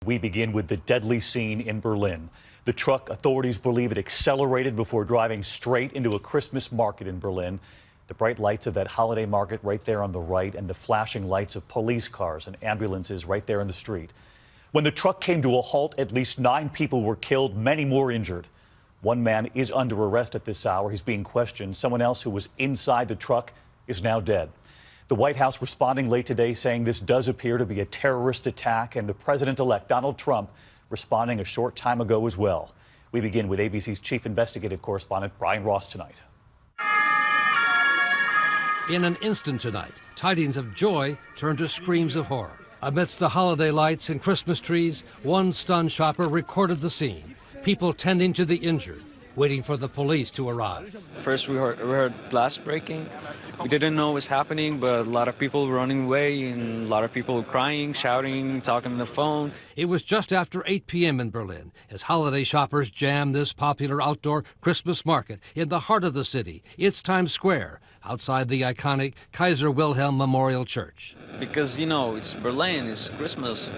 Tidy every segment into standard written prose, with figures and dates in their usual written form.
We begin with the deadly scene in Berlin. The truck, authorities believe it accelerated before driving straight into a Christmas market in Berlin. The bright lights of that holiday market right there on the right, and the flashing lights of police cars and ambulances right there in the street. When the truck came to a halt, at least 9 people were killed, many more injured. One man is under arrest at this hour. He's being questioned. Someone else who was inside the truck is now dead. The White House responding late today, saying this does appear to be a terrorist attack, and the president-elect Donald Trump responding a short time ago as well. We begin with ABC's chief investigative correspondent Brian Ross tonight. In an instant tonight, tidings of joy turn to screams of horror. Amidst the holiday lights and Christmas trees, one stunned shopper recorded the scene. People tending to the injured, waiting for the police to arrive. First we heard glass breaking. We didn't know what was happening, but a lot of people running away and a lot of people crying, shouting, talking on the phone. It was just after 8 p.m. in Berlin as holiday shoppers jammed this popular outdoor Christmas market in the heart of the city. It's Times Square, outside the iconic Kaiser Wilhelm Memorial Church. Because, you know, it's Berlin, it's Christmas.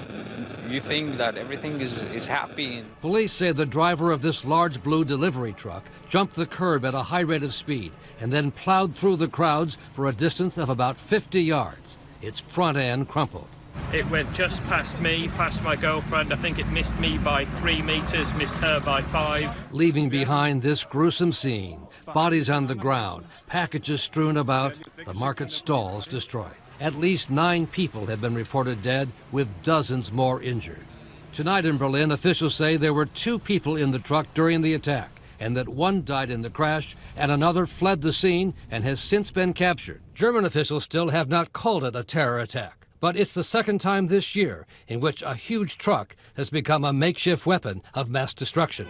You think that everything is happy. Police say the driver of this large blue delivery truck jumped the curb at a high rate of speed and then plowed through the crowds for a distance of about 50 yards. Its front end crumpled. It went just past me, past my girlfriend. I think it missed me by 3 meters, missed her by 5. Leaving behind this gruesome scene, bodies on the ground, packages strewn about, the market stalls destroyed. At least 9 people have been reported dead, with dozens more injured. Tonight in Berlin, officials say there were 2 people in the truck during the attack, and that one died in the crash, and another fled the scene and has since been captured. German officials still have not called it a terror attack, but it's the second time this year in which a huge truck has become a makeshift weapon of mass destruction.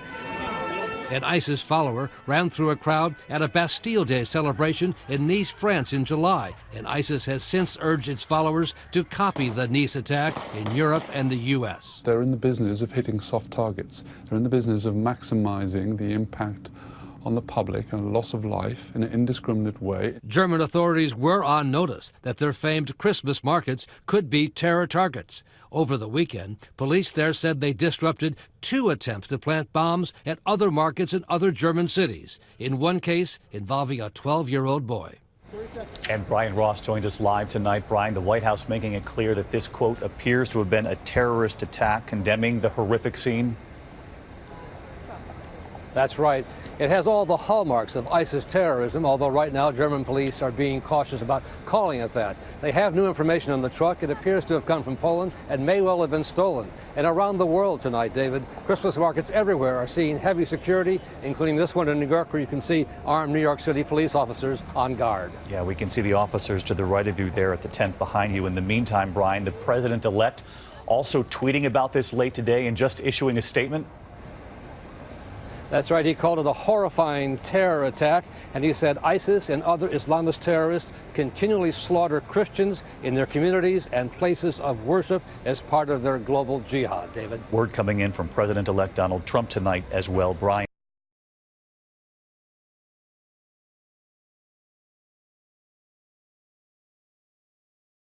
An ISIS follower ran through a crowd at a Bastille Day celebration in Nice, France in July, and ISIS has since urged its followers to copy the Nice attack in Europe and the U.S. They're in the business of hitting soft targets. They're in the business of maximizing the impact on the public and loss of life in an indiscriminate way. German authorities were on notice that their famed Christmas markets could be terror targets. Over the weekend, police there said they disrupted 2 attempts to plant bombs at other markets in other German cities, in one case involving a 12-year-old boy. And Brian Ross joins us live tonight. Brian, the White House making it clear that this, quote, appears to have been a terrorist attack, condemning the horrific scene. That's right. It has all the hallmarks of ISIS terrorism, although right now German police are being cautious about calling it that. They have new information on the truck. It appears to have come from Poland and may well have been stolen. And around the world tonight, David, Christmas markets everywhere are seeing heavy security, including this one in New York, where you can see armed New York City police officers on guard. Yeah, we can see the officers to the right of you there at the tent behind you. In the meantime, Brian, the president-elect also tweeting about this late today and just issuing a statement. That's right. He called it a horrifying terror attack, and he said ISIS and other Islamist terrorists continually slaughter Christians in their communities and places of worship as part of their global jihad. David. Word coming in from President-elect Donald Trump tonight as well, Brian.